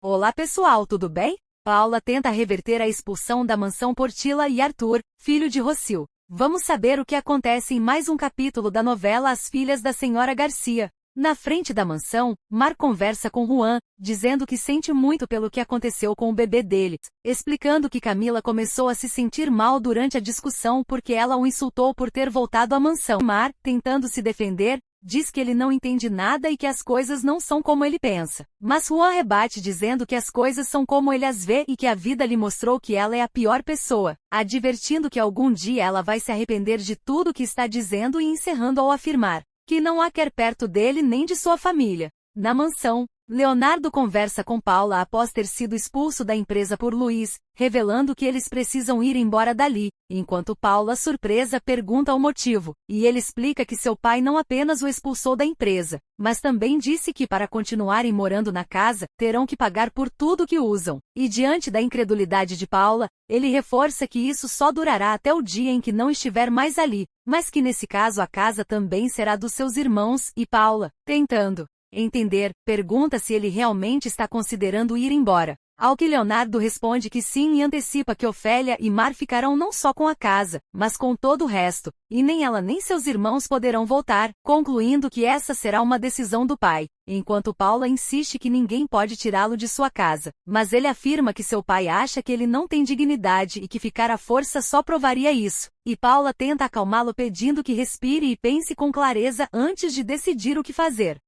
Olá pessoal, tudo bem? Paula tenta reverter a expulsão da mansão por Tila e Arthur, filho de Rocio. Vamos saber o que acontece em mais um capítulo da novela As Filhas da Senhora Garcia. Na frente da mansão, Mar conversa com Juan, dizendo que sente muito pelo que aconteceu com o bebê deles, explicando que Camila começou a se sentir mal durante a discussão porque ela o insultou por ter voltado à mansão. Mar, tentando se defender, diz que ele não entende nada e que as coisas não são como ele pensa. Mas Juan rebate dizendo que as coisas são como ele as vê e que a vida lhe mostrou que ela é a pior pessoa, advertindo que algum dia ela vai se arrepender de tudo que está dizendo e encerrando ao afirmar que não a quer perto dele nem de sua família. Na mansão, Leonardo conversa com Paula após ter sido expulso da empresa por Luiz, revelando que eles precisam ir embora dali, enquanto Paula, surpresa, pergunta o motivo, e ele explica que seu pai não apenas o expulsou da empresa, mas também disse que para continuarem morando na casa, terão que pagar por tudo que usam. E diante da incredulidade de Paula, ele reforça que isso só durará até o dia em que não estiver mais ali, mas que nesse caso a casa também será dos seus irmãos, e Paula, tentando entender, pergunta se ele realmente está considerando ir embora. Ao que Leonardo responde que sim e antecipa que Ofélia e Mar ficarão não só com a casa, mas com todo o resto, e nem ela nem seus irmãos poderão voltar, concluindo que essa será uma decisão do pai, enquanto Paula insiste que ninguém pode tirá-lo de sua casa, mas ele afirma que seu pai acha que ele não tem dignidade e que ficar à força só provaria isso, e Paula tenta acalmá-lo pedindo que respire e pense com clareza antes de decidir o que fazer.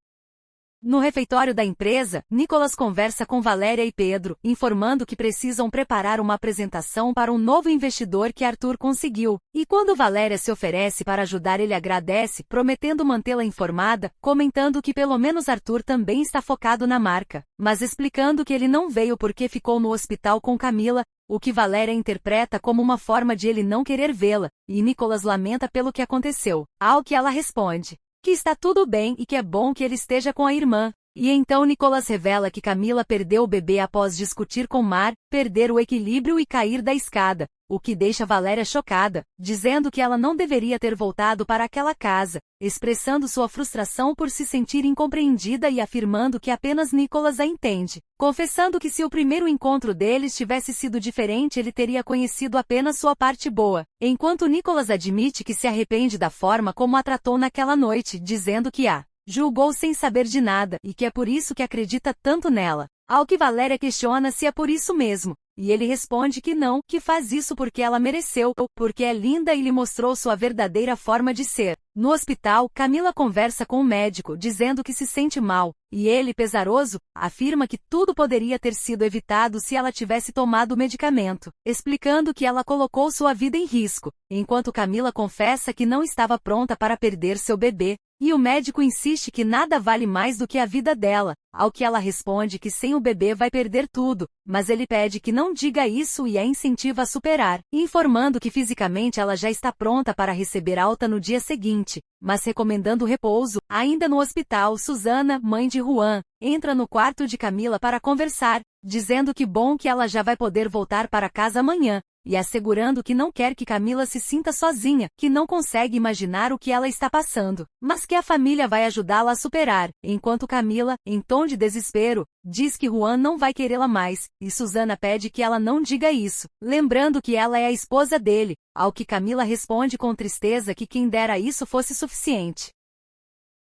No refeitório da empresa, Nicolas conversa com Valéria e Pedro, informando que precisam preparar uma apresentação para um novo investidor que Arthur conseguiu, e quando Valéria se oferece para ajudar ele agradece, prometendo mantê-la informada, comentando que pelo menos Arthur também está focado na marca, mas explicando que ele não veio porque ficou no hospital com Camila, o que Valéria interpreta como uma forma de ele não querer vê-la, e Nicolas lamenta pelo que aconteceu, ao que ela responde que está tudo bem e que é bom que ele esteja com a irmã. E então Nicolas revela que Camila perdeu o bebê após discutir com Mar, perder o equilíbrio e cair da escada, o que deixa Valéria chocada, dizendo que ela não deveria ter voltado para aquela casa, expressando sua frustração por se sentir incompreendida e afirmando que apenas Nicolas a entende, confessando que se o primeiro encontro deles tivesse sido diferente ele teria conhecido apenas sua parte boa, enquanto Nicolas admite que se arrepende da forma como a tratou naquela noite, dizendo que a julgou sem saber de nada e que é por isso que acredita tanto nela. Ao que Valéria questiona se é por isso mesmo, e ele responde que não, que faz isso porque ela mereceu, porque é linda e lhe mostrou sua verdadeira forma de ser. No hospital, Camila conversa com o médico, dizendo que se sente mal, e ele, pesaroso, afirma que tudo poderia ter sido evitado se ela tivesse tomado o medicamento, explicando que ela colocou sua vida em risco, enquanto Camila confessa que não estava pronta para perder seu bebê, e o médico insiste que nada vale mais do que a vida dela, ao que ela responde que sem o bebê vai perder tudo, mas ele pede que não diga isso e a incentiva a superar, informando que fisicamente ela já está pronta para receber alta no dia seguinte, mas recomendando repouso. Ainda no hospital, Susana, mãe de Juan, entra no quarto de Camila para conversar, dizendo que bom que ela já vai poder voltar para casa amanhã, e assegurando que não quer que Camila se sinta sozinha, que não consegue imaginar o que ela está passando, mas que a família vai ajudá-la a superar, enquanto Camila, em tom de desespero, diz que Juan não vai querê-la mais, e Susana pede que ela não diga isso, lembrando que ela é a esposa dele, ao que Camila responde com tristeza que quem dera isso fosse suficiente.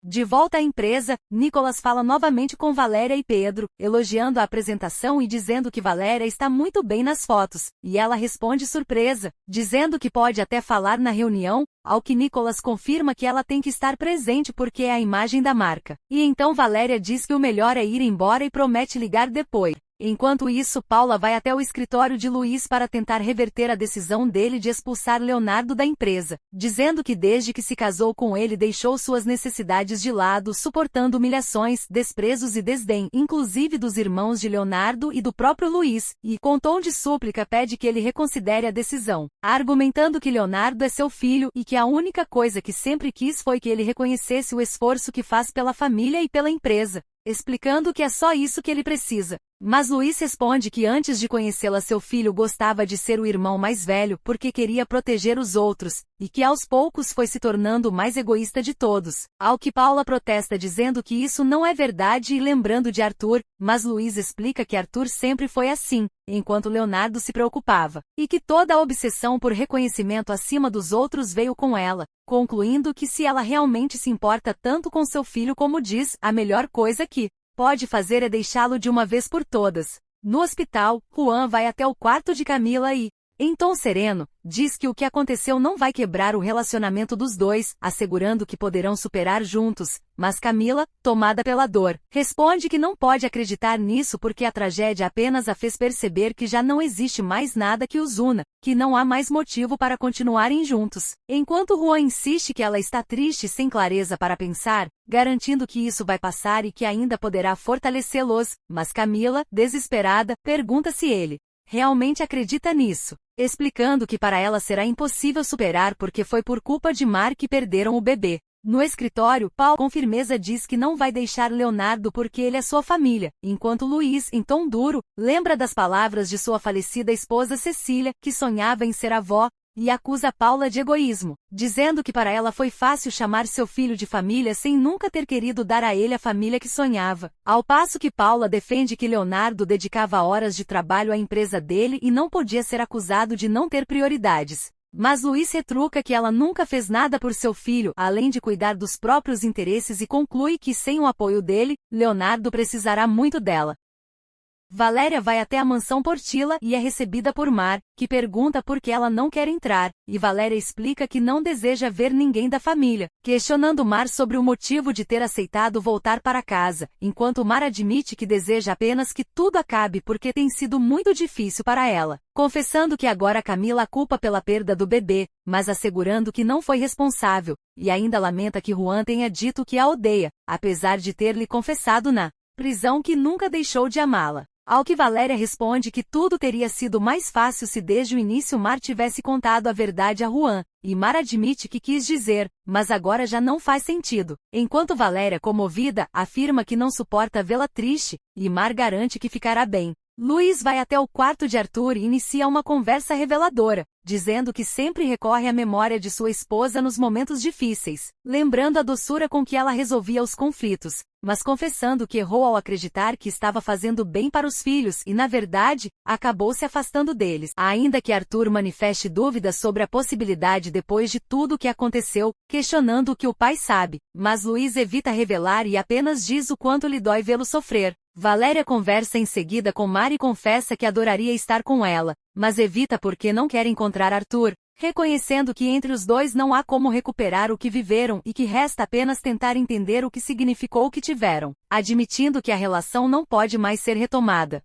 De volta à empresa, Nicolas fala novamente com Valéria e Pedro, elogiando a apresentação e dizendo que Valéria está muito bem nas fotos, e ela responde surpresa, dizendo que pode até falar na reunião, ao que Nicolas confirma que ela tem que estar presente porque é a imagem da marca. E então Valéria diz que o melhor é ir embora e promete ligar depois. Enquanto isso, Paula vai até o escritório de Luiz para tentar reverter a decisão dele de expulsar Leonardo da empresa, dizendo que desde que se casou com ele deixou suas necessidades de lado, suportando humilhações, desprezos e desdém, inclusive dos irmãos de Leonardo e do próprio Luiz, e com tom de súplica pede que ele reconsidere a decisão, argumentando que Leonardo é seu filho e que a única coisa que sempre quis foi que ele reconhecesse o esforço que faz pela família e pela empresa, explicando que é só isso que ele precisa. Mas Luiz responde que antes de conhecê-la seu filho gostava de ser o irmão mais velho porque queria proteger os outros, e que aos poucos foi se tornando o mais egoísta de todos. Ao que Paula protesta dizendo que isso não é verdade e lembrando de Arthur, mas Luiz explica que Arthur sempre foi assim, enquanto Leonardo se preocupava, e que toda a obsessão por reconhecimento acima dos outros veio com ela, concluindo que se ela realmente se importa tanto com seu filho como diz, a melhor coisa que pode fazer é deixá-lo de uma vez por todas. No hospital, Juan vai até o quarto de Camila e, em tom sereno, diz que o que aconteceu não vai quebrar o relacionamento dos dois, assegurando que poderão superar juntos, mas Camila, tomada pela dor, responde que não pode acreditar nisso porque a tragédia apenas a fez perceber que já não existe mais nada que os una, que não há mais motivo para continuarem juntos. Enquanto Juan insiste que ela está triste e sem clareza para pensar, garantindo que isso vai passar e que ainda poderá fortalecê-los, mas Camila, desesperada, pergunta se ele realmente acredita nisso, explicando que para ela será impossível superar porque foi por culpa de Mar que perderam o bebê. No escritório, Paul com firmeza diz que não vai deixar Leonardo porque ele é sua família, enquanto Luiz, em tom duro, lembra das palavras de sua falecida esposa Cecília, que sonhava em ser avó, e acusa Paula de egoísmo, dizendo que para ela foi fácil chamar seu filho de família sem nunca ter querido dar a ele a família que sonhava, ao passo que Paula defende que Leonardo dedicava horas de trabalho à empresa dele e não podia ser acusado de não ter prioridades. Mas Luiz retruca que ela nunca fez nada por seu filho, além de cuidar dos próprios interesses e conclui que sem o apoio dele, Leonardo precisará muito dela. Valéria vai até a mansão Portilla e é recebida por Mar, que pergunta por que ela não quer entrar, e Valéria explica que não deseja ver ninguém da família, questionando Mar sobre o motivo de ter aceitado voltar para casa, enquanto Mar admite que deseja apenas que tudo acabe porque tem sido muito difícil para ela, confessando que agora Camila a culpa pela perda do bebê, mas assegurando que não foi responsável, e ainda lamenta que Juan tenha dito que a odeia, apesar de ter lhe confessado na prisão que nunca deixou de amá-la. Ao que Valéria responde que tudo teria sido mais fácil se desde o início Mar tivesse contado a verdade a Juan, e Mar admite que quis dizer, mas agora já não faz sentido. Enquanto Valéria, comovida, afirma que não suporta vê-la triste, e Mar garante que ficará bem. Luiz vai até o quarto de Arthur e inicia uma conversa reveladora, dizendo que sempre recorre à memória de sua esposa nos momentos difíceis, lembrando a doçura com que ela resolvia os conflitos, mas confessando que errou ao acreditar que estava fazendo bem para os filhos e, na verdade, acabou se afastando deles. Ainda que Arthur manifeste dúvidas sobre a possibilidade depois de tudo o que aconteceu, questionando o que o pai sabe, mas Luiz evita revelar e apenas diz o quanto lhe dói vê-lo sofrer. Valéria conversa em seguida com Mar e confessa que adoraria estar com ela, mas evita porque não quer encontrar Arthur, reconhecendo que entre os dois não há como recuperar o que viveram e que resta apenas tentar entender o que significou o que tiveram, admitindo que a relação não pode mais ser retomada.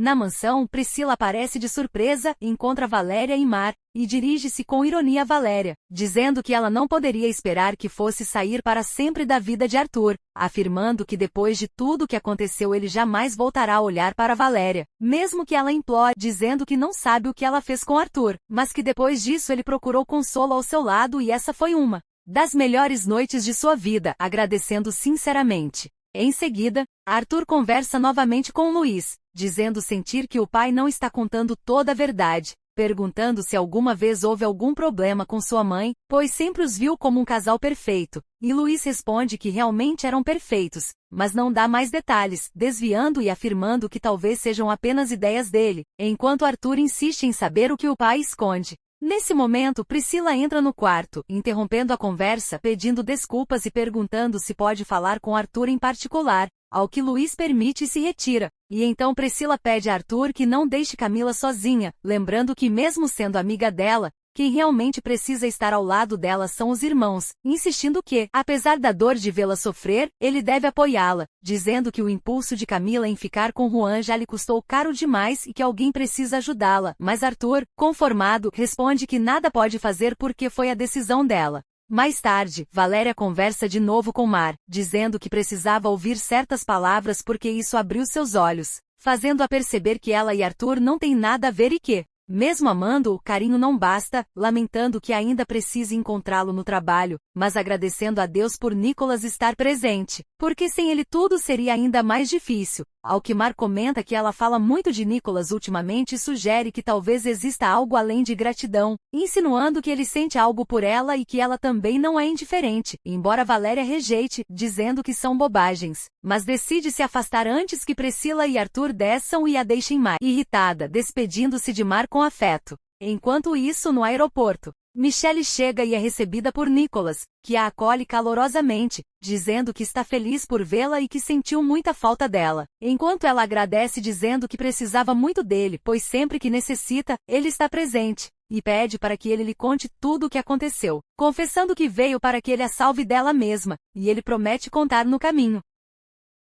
Na mansão, Priscila aparece de surpresa, encontra Valéria e Mar, e dirige-se com ironia a Valéria, dizendo que ela não poderia esperar que fosse sair para sempre da vida de Arthur, afirmando que depois de tudo o que aconteceu ele jamais voltará a olhar para Valéria, mesmo que ela implore, dizendo que não sabe o que ela fez com Arthur, mas que depois disso ele procurou consolo ao seu lado e essa foi uma das melhores noites de sua vida, agradecendo sinceramente. Em seguida, Arthur conversa novamente com Luiz, dizendo sentir que o pai não está contando toda a verdade, perguntando se alguma vez houve algum problema com sua mãe, pois sempre os viu como um casal perfeito, e Luiz responde que realmente eram perfeitos, mas não dá mais detalhes, desviando e afirmando que talvez sejam apenas ideias dele, enquanto Arthur insiste em saber o que o pai esconde. Nesse momento, Priscila entra no quarto, interrompendo a conversa, pedindo desculpas e perguntando se pode falar com Arthur em particular, ao que Luiz permite e se retira. E então Priscila pede a Arthur que não deixe Camila sozinha, lembrando que mesmo sendo amiga dela, quem realmente precisa estar ao lado dela são os irmãos, insistindo que, apesar da dor de vê-la sofrer, ele deve apoiá-la, dizendo que o impulso de Camila em ficar com Juan já lhe custou caro demais e que alguém precisa ajudá-la, mas Arthur, conformado, responde que nada pode fazer porque foi a decisão dela. Mais tarde, Valéria conversa de novo com Mar, dizendo que precisava ouvir certas palavras porque isso abriu seus olhos, fazendo-a perceber que ela e Arthur não têm nada a ver e que, mesmo amando, o carinho não basta, lamentando que ainda precise encontrá-lo no trabalho, mas agradecendo a Deus por Nicholas estar presente, porque sem ele tudo seria ainda mais difícil. ao que Mar comenta que ela fala muito de Nicholas ultimamente e sugere que talvez exista algo além de gratidão, insinuando que ele sente algo por ela e que ela também não é indiferente, embora Valéria rejeite, dizendo que são bobagens. Mas decide se afastar antes que Priscila e Arthur desçam e a deixem mais irritada, despedindo-se de Mar com afeto. Enquanto isso, no aeroporto, Michelle chega e é recebida por Nicholas, que a acolhe calorosamente, dizendo que está feliz por vê-la e que sentiu muita falta dela. Enquanto ela agradece dizendo que precisava muito dele, pois sempre que necessita, ele está presente, e pede para que ele lhe conte tudo o que aconteceu, confessando que veio para que ele a salve dela mesma, e ele promete contar no caminho.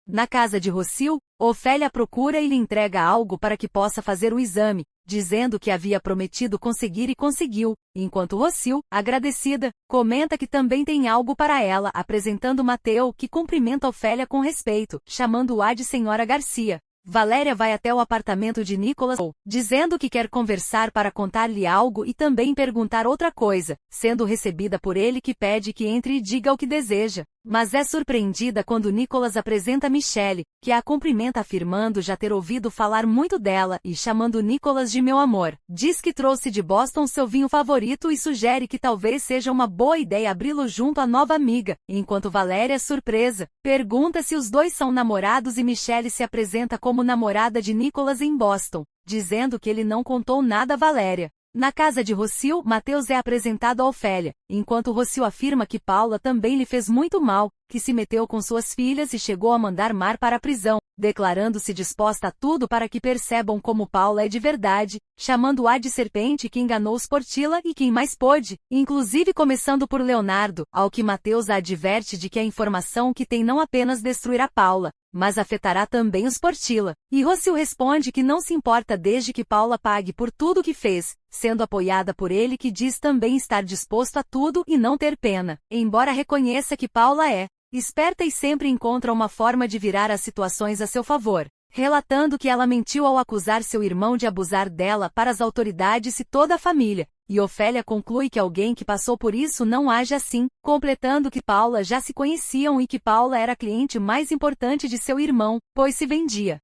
Na casa de Rocio, Ofélia procura e lhe entrega algo para que possa fazer o exame, dizendo que havia prometido conseguir e conseguiu, enquanto Rocio, agradecida, comenta que também tem algo para ela, apresentando Mateu, que cumprimenta Ofélia com respeito, chamando-a de Senhora Garcia. Valéria vai até o apartamento de Nicholas, dizendo que quer conversar para contar-lhe algo e também perguntar outra coisa, sendo recebida por ele que pede que entre e diga o que deseja. Mas é surpreendida quando Nicholas apresenta Michelle, que a cumprimenta afirmando já ter ouvido falar muito dela e chamando Nicholas de meu amor. Diz que trouxe de Boston seu vinho favorito e sugere que talvez seja uma boa ideia abri-lo junto à nova amiga, enquanto Valéria, surpresa, pergunta se os dois são namorados e Michelle se apresenta como namorada de Nicholas em Boston, dizendo que ele não contou nada a Valéria. Na casa de Rocio, Mateus é apresentado a Ofélia, enquanto Rocio afirma que Paula também lhe fez muito mal, que se meteu com suas filhas e chegou a mandar Mar para a prisão, declarando-se disposta a tudo para que percebam como Paula é de verdade, chamando-a de serpente que enganou os Portilla e quem mais pôde, inclusive começando por Leonardo, ao que Mateus a adverte de que a informação que tem não apenas destruirá Paula, mas afetará também os Portilla. E Rocio responde que não se importa desde que Paula pague por tudo que fez, sendo apoiada por ele que diz também estar disposto a tudo e não ter pena, embora reconheça que Paula é esperta e sempre encontra uma forma de virar as situações a seu favor, relatando que ela mentiu ao acusar seu irmão de abusar dela para as autoridades e toda a família, e Ofélia conclui que alguém que passou por isso não age assim, completando que Paula já se conheciam e que Paula era a cliente mais importante de seu irmão, pois se vendia.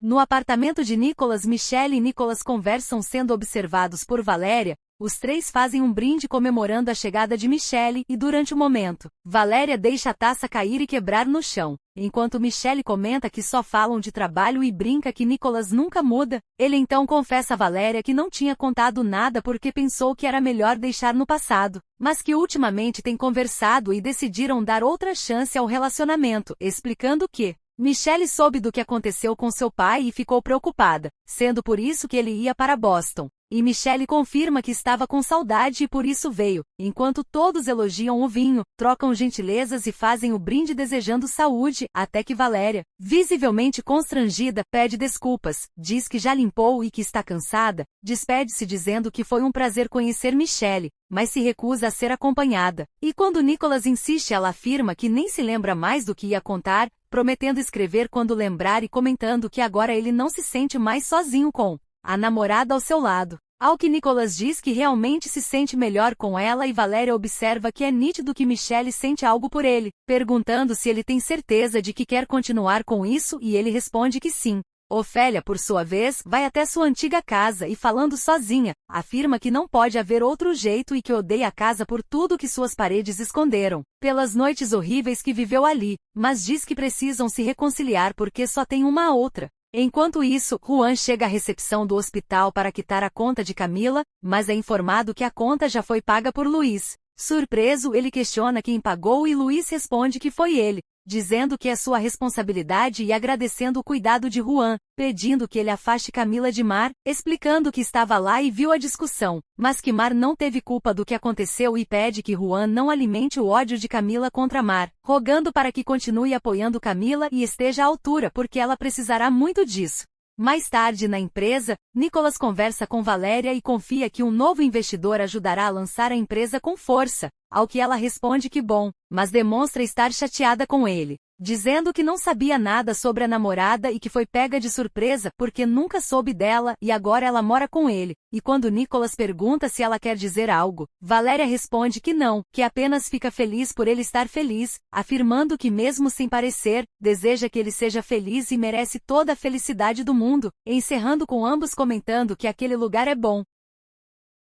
No apartamento de Nicholas, Michelle e Nicholas conversam sendo observados por Valéria. Os três fazem um brinde comemorando a chegada de Michelle e durante o momento, Valéria deixa a taça cair e quebrar no chão. Enquanto Michelle comenta que só falam de trabalho e brinca que Nicholas nunca muda, ele então confessa a Valéria que não tinha contado nada porque pensou que era melhor deixar no passado, mas que ultimamente tem conversado e decidiram dar outra chance ao relacionamento, explicando que Michelle soube do que aconteceu com seu pai e ficou preocupada, sendo por isso que ele ia para Boston. E Michelle confirma que estava com saudade e por isso veio, enquanto todos elogiam o vinho, trocam gentilezas e fazem o brinde desejando saúde, até que Valéria, visivelmente constrangida, pede desculpas, diz que já limpou e que está cansada, despede-se dizendo que foi um prazer conhecer Michelle, mas se recusa a ser acompanhada. E quando Nicholas insiste, ela afirma que nem se lembra mais do que ia contar, prometendo escrever quando lembrar e comentando que agora ele não se sente mais sozinho com a namorada ao seu lado. Ao que Nicholas diz que realmente se sente melhor com ela e Valéria observa que é nítido que Michelle sente algo por ele, perguntando se ele tem certeza de que quer continuar com isso e ele responde que sim. Ofélia, por sua vez, vai até sua antiga casa e falando sozinha, afirma que não pode haver outro jeito e que odeia a casa por tudo que suas paredes esconderam, pelas noites horríveis que viveu ali, mas diz que precisam se reconciliar porque só tem uma a outra. Enquanto isso, Juan chega à recepção do hospital para quitar a conta de Camila, mas é informado que a conta já foi paga por Luiz. Surpreso, ele questiona quem pagou e Luiz responde que foi ele, dizendo que é sua responsabilidade e agradecendo o cuidado de Juan, pedindo que ele afaste Camila de Mar, explicando que estava lá e viu a discussão, mas que Mar não teve culpa do que aconteceu e pede que Juan não alimente o ódio de Camila contra Mar, rogando para que continue apoiando Camila e esteja à altura porque ela precisará muito disso. Mais tarde na empresa, Nicholas conversa com Valéria e confia que um novo investidor ajudará a lançar a empresa com força, ao que ela responde que bom, mas demonstra estar chateada com ele. dizendo que não sabia nada sobre a namorada e que foi pega de surpresa porque nunca soube dela e agora ela mora com ele. E quando Nicholas pergunta se ela quer dizer algo, Valéria responde que não, que apenas fica feliz por ele estar feliz, afirmando que mesmo sem parecer, deseja que ele seja feliz e merece toda a felicidade do mundo, encerrando com ambos comentando que aquele lugar é bom.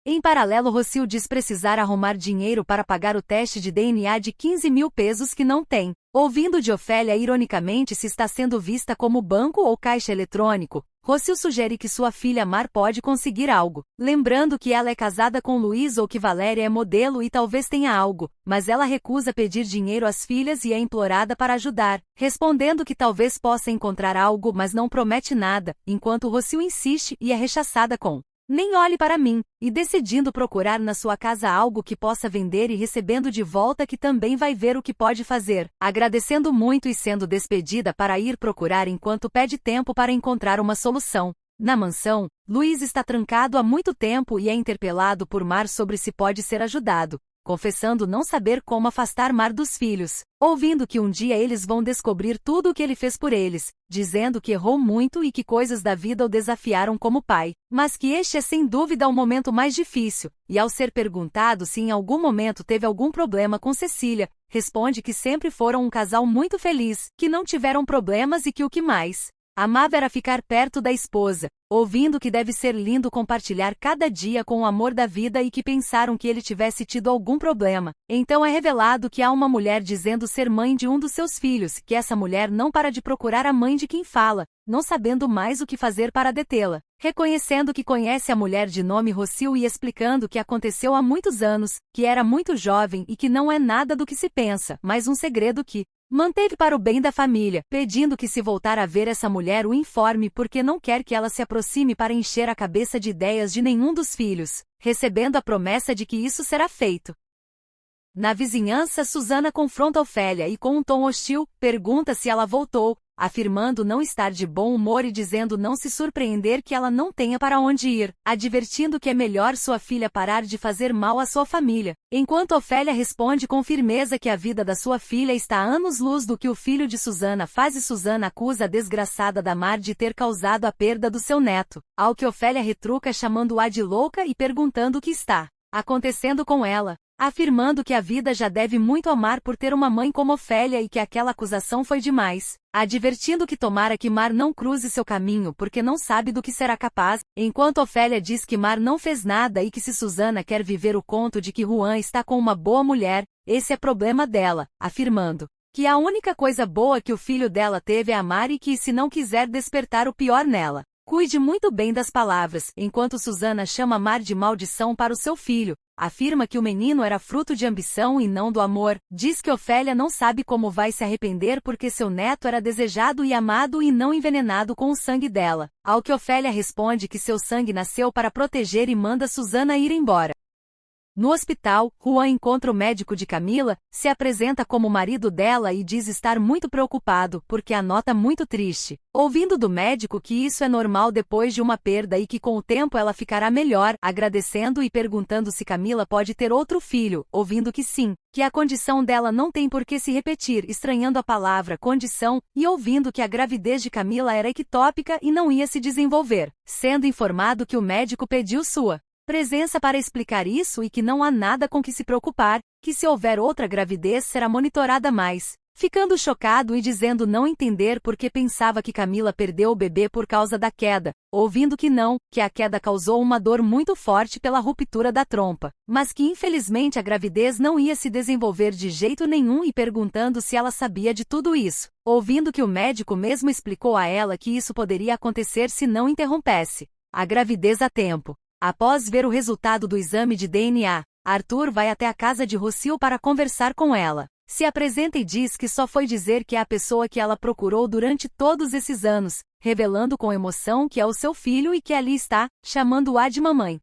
Em paralelo, Rocio diz precisar arrumar dinheiro para pagar o teste de DNA de 15 mil pesos que não tem. Ouvindo de Ofélia ironicamente se está sendo vista como banco ou caixa eletrônico, Rocio sugere que sua filha Mar pode conseguir algo, lembrando que ela é casada com Luiz ou que Valéria é modelo e talvez tenha algo, mas ela recusa pedir dinheiro às filhas e é implorada para ajudar, respondendo que talvez possa encontrar algo mas não promete nada, enquanto Rocio insiste e é rechaçada com "nem olhe para mim", e decidindo procurar na sua casa algo que possa vender e recebendo de volta que também vai ver o que pode fazer, agradecendo muito e sendo despedida para ir procurar enquanto pede tempo para encontrar uma solução. Na mansão, Luiz está trancado há muito tempo e é interpelado por Mar sobre se pode ser ajudado, confessando não saber como afastar Mar dos filhos, ouvindo que um dia eles vão descobrir tudo o que ele fez por eles, dizendo que errou muito e que coisas da vida o desafiaram como pai, mas que este é sem dúvida o momento mais difícil, e ao ser perguntado se em algum momento teve algum problema com Cecília, responde que sempre foram um casal muito feliz, que não tiveram problemas e que o que mais amava era ficar perto da esposa, ouvindo que deve ser lindo compartilhar cada dia com o amor da vida e que pensaram que ele tivesse tido algum problema. Então é revelado que há uma mulher dizendo ser mãe de um dos seus filhos, que essa mulher não para de procurar a mãe de quem fala, não sabendo mais o que fazer para detê-la. Reconhecendo que conhece a mulher de nome Rocio e explicando que aconteceu há muitos anos, que era muito jovem e que não é nada do que se pensa, mas um segredo que manteve para o bem da família, pedindo que se voltar a ver essa mulher o informe porque não quer que ela se aproxime para encher a cabeça de ideias de nenhum dos filhos, recebendo a promessa de que isso será feito. Na vizinhança, Susana confronta Ofélia e com um tom hostil, pergunta se ela voltou, afirmando não estar de bom humor e dizendo não se surpreender que ela não tenha para onde ir, advertindo que é melhor sua filha parar de fazer mal à sua família, enquanto Ofélia responde com firmeza que a vida da sua filha está a anos-luz do que o filho de Susana faz e Susana acusa a desgraçada da Mar de ter causado a perda do seu neto, ao que Ofélia retruca chamando-a de louca e perguntando o que está acontecendo com ela, afirmando que a vida já deve muito a Mar por ter uma mãe como Ofélia e que aquela acusação foi demais, advertindo que tomara que Mar não cruze seu caminho porque não sabe do que será capaz, enquanto Ofélia diz que Mar não fez nada e que se Susana quer viver o conto de que Juan está com uma boa mulher, esse é problema dela, afirmando que a única coisa boa que o filho dela teve é Mar e que se não quiser despertar o pior nela, cuide muito bem das palavras, enquanto Susana chama Mar de maldição para o seu filho, afirma que o menino era fruto de ambição e não do amor, diz que Ofélia não sabe como vai se arrepender porque seu neto era desejado e amado e não envenenado com o sangue dela, ao que Ofélia responde que seu sangue nasceu para proteger e manda Susana ir embora. No hospital, Juan encontra o médico de Camila, se apresenta como marido dela e diz estar muito preocupado, porque a nota muito triste. Ouvindo do médico que isso é normal depois de uma perda e que com o tempo ela ficará melhor, agradecendo e perguntando se Camila pode ter outro filho, ouvindo que sim, que a condição dela não tem por que se repetir, estranhando a palavra condição, e ouvindo que a gravidez de Camila era ectópica e não ia se desenvolver, sendo informado que o médico pediu sua presença para explicar isso e que não há nada com que se preocupar, que se houver outra gravidez será monitorada mais, ficando chocado e dizendo não entender porque pensava que Camila perdeu o bebê por causa da queda, ouvindo que não, que a queda causou uma dor muito forte pela ruptura da trompa, mas que infelizmente a gravidez não ia se desenvolver de jeito nenhum e perguntando se ela sabia de tudo isso, ouvindo que o médico mesmo explicou a ela que isso poderia acontecer se não interrompesse a gravidez a tempo. Após ver o resultado do exame de DNA, Arthur vai até a casa de Rocio para conversar com ela. Se apresenta e diz que só foi dizer que é a pessoa que ela procurou durante todos esses anos, revelando com emoção que é o seu filho e que ali está, chamando-a de mamãe.